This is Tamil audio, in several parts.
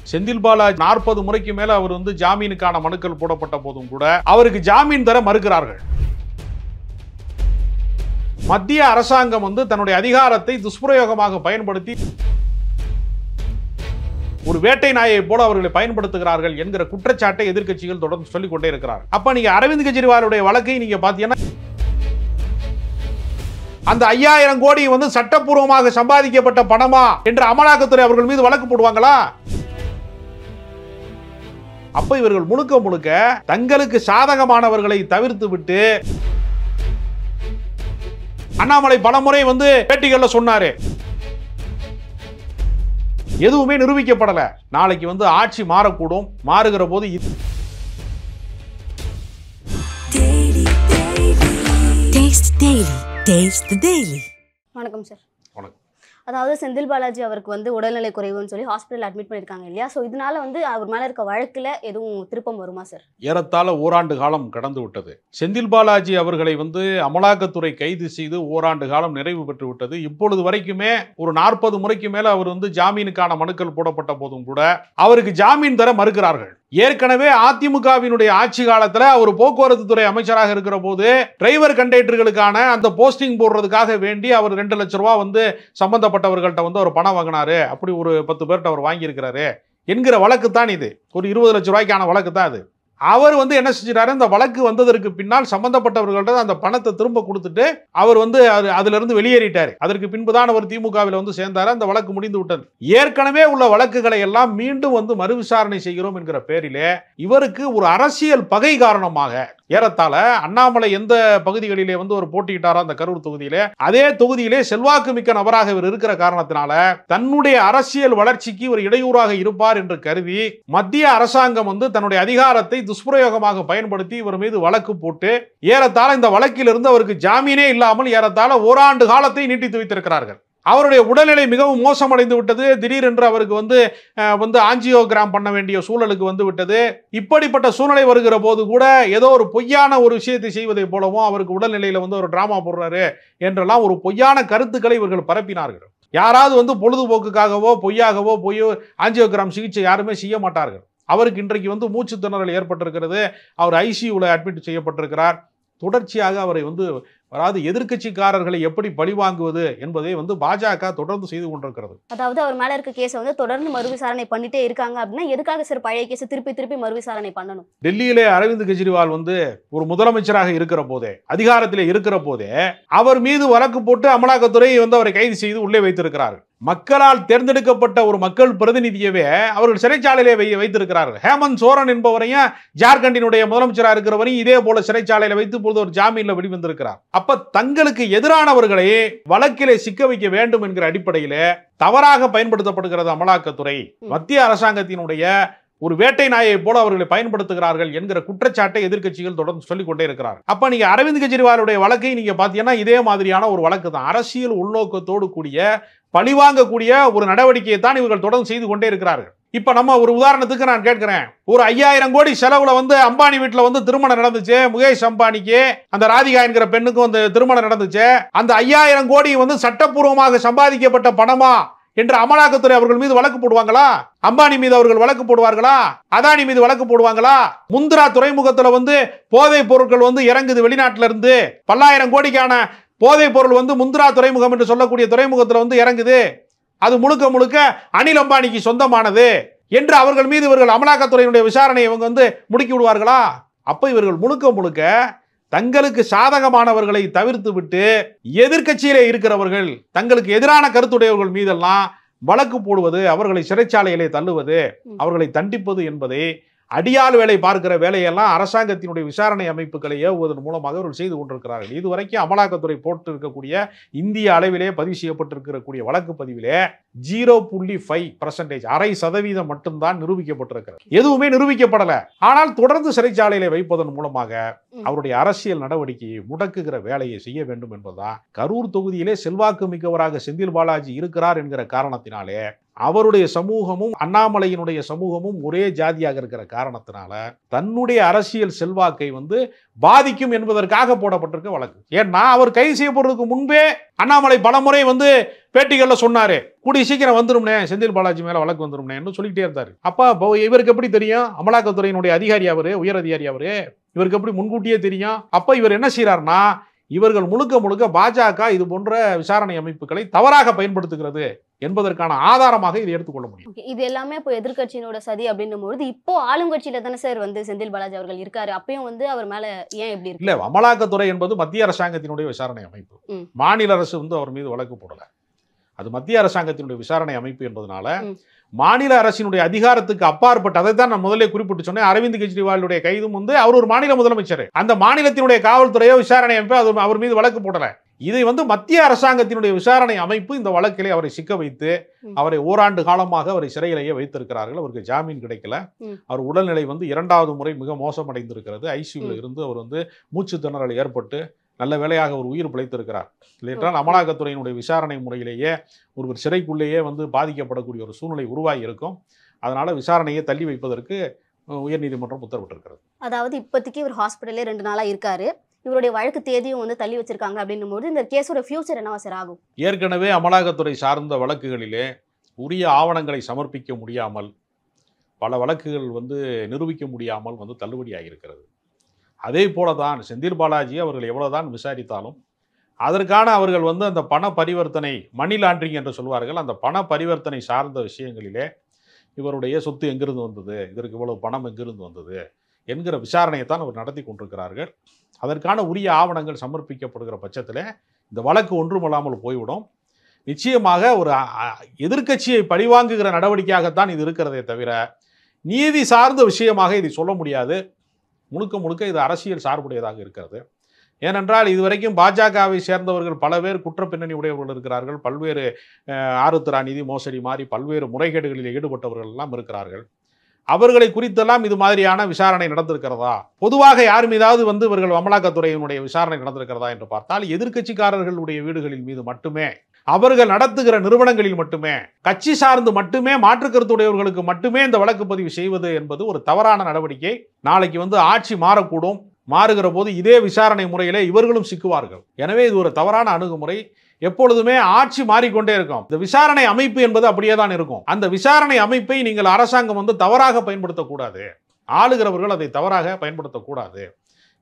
செந்தில் பாலாஜி 40 முறைக்கு மேல அவர் ஜாமீனுக்கான மனுக்கள் போடப்பட்ட போதும் கூட அவருக்கு ஜாமீன் தர மறுக்கிறார்கள். மத்திய அரசாங்கம் தன்னுடைய அதிகாரத்தை துஷ்பிரயோகமாக பயன்படுத்தி ஒரு வேட்டை நாயை போல அவர்களை பயன்படுத்துகிறார்கள் என்கிற குற்றச்சாட்டை எதிர்க்கட்சிகள் தொடர்ந்து சொல்லிக் கொண்டே இருக்கிறார்கள். அப்ப நீங்க அரவிந்த் கெஜ்ரிவாலுடைய வழக்கை நீங்க பாத்தீங்கன்னா அந்த 5000 கோடி சட்டப்பூர்வமாக சம்பாதிக்கப்பட்ட பணமா என்று அமலாக்கத்துறை அவர்கள் மீது வழக்கு போடுவாங்களா? அப்ப இவர்கள் முழுக்க முழுக்க தங்களுக்கு சாதகமானவர்களை தவிர்த்து விட்டு அண்ணாமலை பலமுறை பேட்டிகள்ல சொன்னாரு, எதுவுமே நிரூபிக்கப்படல. நாளைக்கு ஆட்சி மாறக்கூடும். மாறுகிற போது வணக்கம் சார். அதாவது செந்தில் பாலாஜி அவருக்கு உடல்நிலை குறைவுன்னு சொல்லி ஹாஸ்பிட்டல் அட்மிட் பண்ணிருக்காங்க இல்லையா? ஸோ இதனால அவர் மேல இருக்க வழக்குல எதுவும் திருப்பம் வருமா சார்? ஏறத்தாழ ஓராண்டு காலம் கடந்து விட்டது. செந்தில் பாலாஜி அவர்களை அமலாக்கத்துறை கைது செய்து ஓராண்டு காலம் நிறைவு பெற்று விட்டது. இப்பொழுது வரைக்குமே ஒரு 40 முறைக்கு மேல அவர் ஜாமீனுக்கான மனுக்கள் போடப்பட்ட போதும் கூட அவருக்கு ஜாமீன் தர மறுக்கிறார்கள். ஏற்கனவே அதிமுகவினுடைய ஆட்சி காலத்தில் அவர் போக்குவரத்து துறை அமைச்சராக இருக்கிற போது டிரைவர் கண்டக்டர்களுக்கான அந்த போஸ்டிங் போடுறதுக்காக வேண்டி அவர் 2 லட்சம் ரூபாய் சம்பந்தப்பட்டவர்கள்ட்ட அவர் பணம் வாங்கினாரு. அப்படி ஒரு 10 பேர்கிட்ட அவர் வாங்கியிருக்கிறாரு என்கிற வழக்கு தான் இது. ஒரு 20 லட்சம் ரூபாய்க்கான வழக்கு தான் அது. அவர் என்ன செஞ்சிட்டாரு, இந்த வழக்கு வந்ததற்கு பின்னால் சம்பந்தப்பட்டவர்கள்ட்ட அந்த பணத்தை திரும்ப கொடுத்துட்டு அவர் அதுல இருந்து வெளியேறிட்டார். அதற்கு பின்புதான் அவர் திமுகவில் சேர்ந்தாரு. அந்த வழக்கு முடிந்து விட்டது. ஏற்கனவே உள்ள வழக்குகளை எல்லாம் மீண்டும் மறுவிசாரணை செய்கிறோம் என்கிற பேரிலே இவருக்கு ஒரு அரசியல் பகை காரணமாக ஏறத்தாழ அண்ணாமலை எந்த பகுதிகளிலே ஒரு போட்டியிட்டாரோ அந்த கரூர் தொகுதியிலே, அதே தொகுதியிலே செல்வாக்கு மிக்க நபராக இவர் இருக்கிற காரணத்தினால தன்னுடைய அரசியல் வளர்ச்சிக்கு ஒரு இடையூறாக இருப்பார் என்று கருதி மத்திய அரசாங்கம் தன்னுடைய அதிகாரத்தை துஷ்பிரயோகமாக பயன்படுத்தி இவர் மீது வழக்கு போட்டு ஏறத்தாழ இந்த வழக்கிலிருந்து அவருக்கு ஜாமீனே இல்லாமல் ஏறத்தாழ ஓராண்டு காலத்தை நீட்டித்து வைத்திருக்கிறார்கள். அவருடைய உடல்நிலை மிகவும் மோசமடைந்து விட்டது. திடீரென்று அவருக்கு ஆஞ்சியோகிராம் பண்ண வேண்டிய சூழலுக்கு விட்டது. இப்படிப்பட்ட சூழ்நிலை வருகிற போது கூட ஏதோ ஒரு பொய்யான ஒரு விஷயத்தை செய்வதை போலவும் அவருக்கு உடல்நிலையில ஒரு டிராமா போடுறாரு என்றெல்லாம் ஒரு பொய்யான கருத்துக்களை இவர்கள் பரப்பினார்கள். யாராவது பொழுதுபோக்குக்காகவோ பொய்யாகவோ ஆஞ்சியோகிராம் சிகிச்சை யாருமே செய்ய மாட்டார்கள். அவருக்கு இன்றைக்கு மூச்சு திணறல் ஏற்பட்டிருக்கிறது. அவர் ஐசியூல அட்மிட் செய்யப்பட்டிருக்கிறார். தொடர்ச்சியாக அவரை அதாவது எதிர்க்கட்சிக்காரர்களை எப்படி பழிவாங்குவது என்பதை பாஜக தொடர்ந்து செய்து கொண்டிருக்கிறது. அதாவது அவர் மேல இருக்க கேஸை தொடர்ந்து மறுவிசாரணை பண்ணிட்டே இருக்காங்க அப்படின்னா எதுக்காக சார் பழைய கேஸ் திருப்பி மறுவிசாரணை பண்ணணும்? டெல்லியிலே அரவிந்த் கெஜ்ரிவால் ஒரு முதலமைச்சராக இருக்கிற போதே, அதிகாரத்திலே இருக்கிற போதே அவர் மீது வழக்கு போட்டு அமலாக்கத்துறை அவரை கைது செய்து உள்ளே வைத்திருக்கிறார்கள். மக்களால் தேர்ந்தெடுக்கப்பட்ட ஒரு மக்கள் பிரதிநிதியவே அவர்கள் சிறைச்சாலையிலே வைத்திருக்கிறார்கள். ஹேமந்த் சோரன் என்பவரையும் ஜார்க்கண்டினுடைய முதலமைச்சராக இருக்கிறவரையும் இதே போல சிறைச்சாலையில வைத்து இப்பொழுது ஒரு ஜாமீன்ல வெளிவந்திருக்கிறார். அப்ப தங்களுக்கு எதிரானவர்களை வழக்கிலே சிக்க வைக்க வேண்டும் என்கிற அடிப்படையிலே தவறாக பயன்படுத்தப்படுகிறது அமலாக்கத்துறை. மத்திய அரசாங்கத்தினுடைய ஒரு வேட்டை நாயை போல அவர்களை பயன்படுத்துகிறார்கள் என்கிற குற்றச்சாட்டை எதிர்க்கட்சிகள் தொடர்ந்து சொல்லிக் கொண்டே இருக்கிறார். அப்ப நீங்க அரவிந்த் கெஜ்ரிவாலுடைய வழக்கை நீங்க பாத்தீங்கன்னா இதே மாதிரியான ஒரு வழக்கு தான். அரசியல் உள்நோக்கத்தோடு கூடிய பழிவாங்கக்கூடிய ஒரு நடவடிக்கையை தான் இவர்கள் தொடர்ந்து செய்து கொண்டே இருக்கிறார்கள். இப்ப நம்ம ஒரு உதாரணத்துக்கு நான் கேட்கிறேன், ஒரு 5000 கோடி செலவுல அம்பானி வீட்டுல திருமணம் நடந்துச்சு. முகேஷ் அம்பானிக்கு அந்த ராதிகா என்கிற பெண்ணுக்கும் திருமணம் நடந்துச்சு. அந்த 5000 கோடி சட்டப்பூர்வமாக சம்பாதிக்கப்பட்ட பணமா என்று அமலாக்கத்துறை அவர்கள் மீது வழக்கு போடுவாங்களா? அம்பானி மீது அவர்கள் வழக்கு போடுவார்களா? அதானி மீது வழக்கு போடுவாங்களா? முந்திரா துறைமுகத்துல போதைப் பொருட்கள் இறங்குது வெளிநாட்டில இருந்து. பல்லாயிரம் கோடிக்கான போதைப் பொருள் முந்திரா துறைமுகம் என்று சொல்லக்கூடிய துறைமுகத்துல இறங்குது. அது முழுக்க முழுக்க அனில் அம்பானிக்கு சொந்தமானது என்று அவர்கள் மீது இவர்கள் அமலாக்கத்துறையினுடைய விசாரணையை முடுக்கி விடுவார்களா? அப்ப இவர்கள் முழுக்க முழுக்க தங்களுக்கு சாதகமானவர்களை தவிர்த்து விட்டு எதிர்க்கட்சியிலே இருக்கிறவர்கள், தங்களுக்கு எதிரான கருத்துடையவர்கள் மீதெல்லாம் வழக்கு போடுவது, அவர்களை சிறைச்சாலையிலே தள்ளுவது, அவர்களை தண்டிப்பது என்பதை அடியால் வேலை பார்க்கிற வேலையெல்லாம் அரசாங்கத்தினுடைய விசாரணை அமைப்புகளை ஏவுவதன் மூலமாக அவர்கள் செய்து கொண்டிருக்கிறார்கள். இதுவரைக்கும் அமலாக்கத்துறை போட்டு இருக்கக்கூடிய இந்திய அளவிலே பதிவு செய்யப்பட்டிருக்கக்கூடிய வழக்கு பதிவிலே 0.5% 0.5% மட்டும்தான் நிரூபிக்கப்பட்டிருக்கிறது. எதுவுமே நிரூபிக்கப்படல. ஆனால் தொடர்ந்து சிறைச்சாலையிலே வைப்பதன் மூலமாக அவருடைய அரசியல் நடவடிக்கையை முடக்குகிற வேலையை செய்ய வேண்டும் என்பதுதான். கரூர் தொகுதியிலே செல்வாக்கு மிக்கவராக செந்தில் பாலாஜி இருக்கிறார் என்கிற காரணத்தினாலே அவருடைய சமூகமும் அண்ணாமலையினுடைய சமூகமும் ஒரே ஜாதியாக இருக்கிற காரணத்தினால தன்னுடைய அரசியல் செல்வாக்கை வந்து பாதிக்கும் என்பதற்காக போடப்பட்டிருக்க வழக்கு. ஏன்னா அவர் கைது செய்யப்படுறதுக்கு முன்பே அண்ணாமலை பலமுறை வந்து பேட்டிகளில் சொன்னாரு, கூடிய சீக்கிரம் வந்துரும்னே, செந்தில் பாலாஜி மேல வழக்கு வந்துரும்னு சொல்லிக்கிட்டே இருந்தாரு. அப்ப இவருக்கு எப்படி தெரியும்? அமலாக்கத்துறையினுடைய அதிகாரி அவரு, உயர் அதிகாரி அவரு, இவருக்கு எப்படி முன்கூட்டியே தெரியும்? அப்ப இவர் என்ன செய்யறாருன்னா, இவர்கள் முழுக்க முழுக்க பாஜக இது போன்ற விசாரணை அமைப்புகளை தவறாக பயன்படுத்துகிறது என்பதற்கான ஆதாரமாக இதை எடுத்துக்கொள்ள முடியும். இது எல்லாமே இப்போ எதிர்கட்சியினோட சதி அப்படின்னும் பொழுது இப்போ ஆளுங்கட்சியில தானே சார் வந்து செந்தில் பாலாஜி அவர்கள் இருக்காரு. அப்பயும் வந்து அவர் மேல ஏன் எப்படி இருக்கு? இல்ல, அமலாக்கத்துறை என்பது மத்திய அரசாங்கத்தினுடைய விசாரணை அமைப்பு. மாநில அரசு வந்து அவர் மீது வழக்கு போடல. அது மத்திய அரசாங்கத்தினுடைய விசாரணை அமைப்பு என்பதனால மாநில அரசினுடைய அதிகாரத்துக்கு அப்பாற்பட்டு, அதை தான் நான் முதலே குறிப்பிட்டு சொன்னேன். அரவிந்த் கெஜ்ரிவாலுடைய கைதும் வந்து அவர் ஒரு மாநில முதலமைச்சர், அந்த மாநிலத்தினுடைய காவல்துறையோ விசாரணை அமைப்பு அவர் மீது வழக்கு போடல. இதை வந்து மத்திய அரசாங்கத்தினுடைய விசாரணை அமைப்பு இந்த வழக்கிலே அவரை சிக்க வைத்து அவரை ஓராண்டு காலமாக அவரை சிறையிலேயே வைத்திருக்கிறார்கள். அவருக்கு ஜாமீன் கிடைக்கல. அவர் உடல்நிலை வந்து 2வது முறை மிக மோசமடைந்திருக்கிறது. ஐசியூவில் இருந்து அவர் வந்து மூச்சு திணறல் ஏற்பட்டு நல்ல வேளையாக ஒரு உயிர் பிழைத்திருக்கிறார். இல்லையென்றால் அமலாக்கத்துறையினுடைய விசாரணை முறையிலேயே ஒருவர் சிறைக்குள்ளேயே வந்து பாதிக்கப்படக்கூடிய ஒரு சூழ்நிலை உருவாகி இருக்கும். அதனால விசாரணையை தள்ளி வைப்பதற்கு உயர்நீதிமன்றம் உத்தரவிட்டிருக்கிறது. அதாவது இப்போதைக்கு இவர் ஹாஸ்பிட்டலே 2 நாளா இருக்காரு. இவருடைய வழக்கு தேதியும் வந்து தள்ளி வச்சிருக்காங்க அப்படின்னும் போது இந்த கேஸோட ஃபியூச்சர் என்னவா சார் ஆகும்? ஏற்கனவே அமலாக்கத்துறை சார்ந்த வழக்குகளிலே உரிய ஆவணங்களை சமர்ப்பிக்க முடியாமல் பல வழக்குகள் வந்து நிரூபிக்க முடியாமல் வந்து தள்ளுபடியாகியிருக்கிறது. அதே போல தான் செந்தில் பாலாஜி அவர்கள் எவ்வளவுதான் விசாரித்தாலும் அதற்கான அவர்கள் வந்து அந்த பண பரிவர்த்தனை, மணி லாண்டரிங் என்று சொல்வார்கள், அந்த பண பரிவர்த்தனை சார்ந்த விஷயங்களிலே இவருடைய சொத்து எங்கிருந்து வந்தது, இதற்கு இவ்வளவு பணம் எங்கிருந்து வந்தது என்கிற விசாரணையை தான் அவர் நடத்தி கொண்டிருக்கிறார்கள். அதற்கான உரிய ஆவணங்கள் சமர்ப்பிக்கப்படுகிற பட்சத்தில் இந்த வழக்கு ஒன்றுமல்லாமல் போய்விடும். நிச்சயமாக ஒரு எதிர்க்கட்சியை பழிவாங்குகிற நடவடிக்கையாகத்தான் இது இருக்கிறதே தவிர நீதி சார்ந்த விஷயமாக இதை சொல்ல முடியாது. முழுக்க முழுக்க இது அரசியல் சார்புடையதாக இருக்கிறது. ஏனென்றால் இதுவரைக்கும் பாஜகவை சேர்ந்தவர்கள் பல பேர் குற்ற பின்னணி உடையவர்கள் இருக்கிறார்கள். பல்வேறு ஆருத்ரா நிதி மோசடி மாதிரி பல்வேறு முறைகேடுகளில் ஈடுபட்டவர்கள் எல்லாம் இருக்கிறார்கள். அவர்களை குறித்தெல்லாம் இது மாதிரியான விசாரணை நடந்திருக்கிறதா? பொதுவாக யார் மீதாவது வந்து இவர்கள் அமலாக்கத்துறையினுடைய விசாரணை நடந்திருக்கிறதா என்று பார்த்தால் எதிர்க்கட்சிக்காரர்களுடைய வீடுகளின் மீது மட்டுமே, அவர்கள் நடத்துகிற நிறுவனங்களில் மட்டுமே, கட்சி சார்ந்து மட்டுமே, மாற்று கருத்துடையவர்களுக்கு மட்டுமே இந்த வழக்கு பதிவு செய்வது என்பது ஒரு தவறான நடவடிக்கை. நாளைக்கு வந்து ஆட்சி மாறக்கூடும். மாறுகிற போது இதே விசாரணை முறையிலே இவர்களும் சிக்குவார்கள். எனவே இது ஒரு தவறான அணுகுமுறை. எப்பொழுதுமே ஆட்சி மாறிக்கொண்டே இருக்கும். இந்த விசாரணை அமைப்பு என்பது அப்படியே தான் இருக்கும். அந்த விசாரணை அமைப்பை நீங்கள் அரசாங்கம் வந்து தவறாக பயன்படுத்தக்கூடாது, ஆளுகிறவர்கள் அதை தவறாக பயன்படுத்தக்கூடாது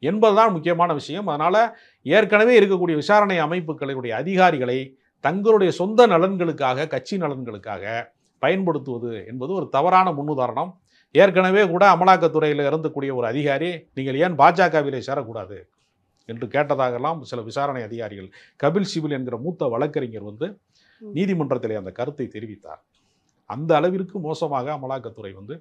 என்பதுதான் முக்கியமான விஷயம். அதனால ஏற்கனவே இருக்கக்கூடிய விசாரணை அமைப்புகளுடைய அதிகாரிகளை தங்களுடைய சொந்த நலன்களுக்காக, கட்சி நலன்களுக்காக பயன்படுத்துவது என்பது ஒரு தவறான முன்னுதாரணம். ஏற்கனவே கூட அமலாக்கத்துறையில் இருந்தக்கூடிய ஒரு அதிகாரி நீங்கள் ஏன் பாஜகவிலே சேரக்கூடாது என்று கேட்டதாகலாம் சில விசாரணை அதிகாரிகள், கபில் சிபில் என்கிற மூத்த வழக்கறிஞர் வந்து நீதிமன்றத்திலே அந்த கருத்தை தெரிவித்தார். அந்த அளவிற்கு மோசமாக அமலாக்கத்துறை வந்து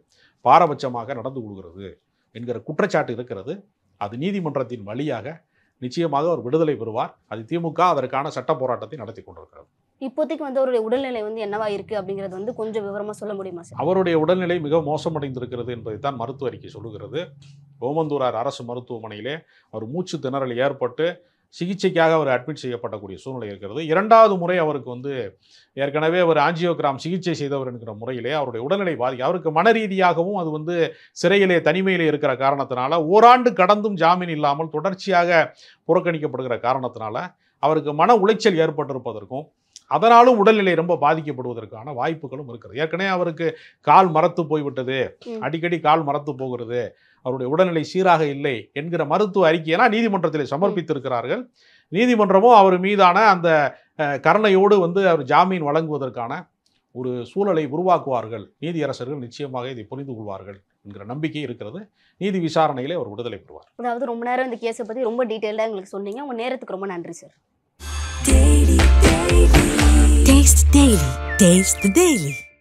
பாரபட்சமாக நடந்து கொள்கிறது என்கிற குற்றச்சாட்டு இருக்கிறது. அது நீதிமன்றத்தின் வழியாக நிச்சயமாக அவர் விடுதலை பெறுவார். அது திமுக அதற்கான சட்ட போராட்டத்தை நடத்தி கொண்டிருக்கிறது. இப்போதைக்கு வந்து அவருடைய உடல்நிலை வந்து என்னவா இருக்கு அப்படிங்கிறது வந்து கொஞ்சம் விவரமா சொல்ல முடியுமா சார்? அவருடைய உடல்நிலை மிக மோசமடைந்திருக்கிறது என்பதைத்தான் மருத்துவ அறிக்கை சொல்லுகிறது. ஓமந்தூரார் அரசு மருத்துவமனையிலே அவர் மூச்சு திணறல் ஏற்பட்டு சிகிச்சைக்காக அவர் அட்மிட் செய்யப்படக்கூடிய சூழ்நிலை இருக்கிறது. 2வது முறை அவருக்கு வந்து ஏற்கனவே அவர் ஆஞ்சியோகிராம் சிகிச்சை செய்தவர் என்கிற முறையிலே அவருடைய உடல்நிலை அவருக்கு மன ரீதியாகவும் அது வந்து சிறையிலே தனிமையிலே இருக்கிற காரணத்தினால ஓராண்டு கடந்தும் ஜாமீன் இல்லாமல் தொடர்ச்சியாக புறக்கணிக்கப்படுகிற காரணத்தினால அவருக்கு மன உளைச்சல் ஏற்பட்டிருப்பதற்கும் அதனாலும் உடல்நிலை ரொம்ப பாதிக்கப்படுவதற்கான வாய்ப்புகளும் இருக்கிறது. ஏற்கனவே அவருக்கு கால் மரத்து போய்விட்டது, அடிக்கடி கால் மரத்து போகிறது, அவருடைய உடல்நிலை சீராக இல்லை என்கிற மருத்துவ அறிக்கையெல்லாம் நீதிமன்றத்தில் சமர்ப்பித்திருக்கிறார்கள். நீதிமன்றமும் அவர் மீதான அந்த கருணையோடு வந்து அவர் ஜாமீன் வழங்குவதற்கான ஒரு சூழலை உருவாக்குவார்கள். நீதியரசர்கள் நிச்சயமாக இதை புரிந்து கொள்வார்கள் என்கிற நம்பிக்கை இருக்கிறது. நீதி விசாரணையிலே அவர் விடுதலை பெறுவார். அதாவது ரொம்ப நேரம் இந்த கேஸை பற்றி ரொம்ப டீட்டெயிலாக எங்களுக்கு சொன்னீங்க. உங்கள் நேரத்துக்கு ரொம்ப நன்றி சார். Taste the Daily.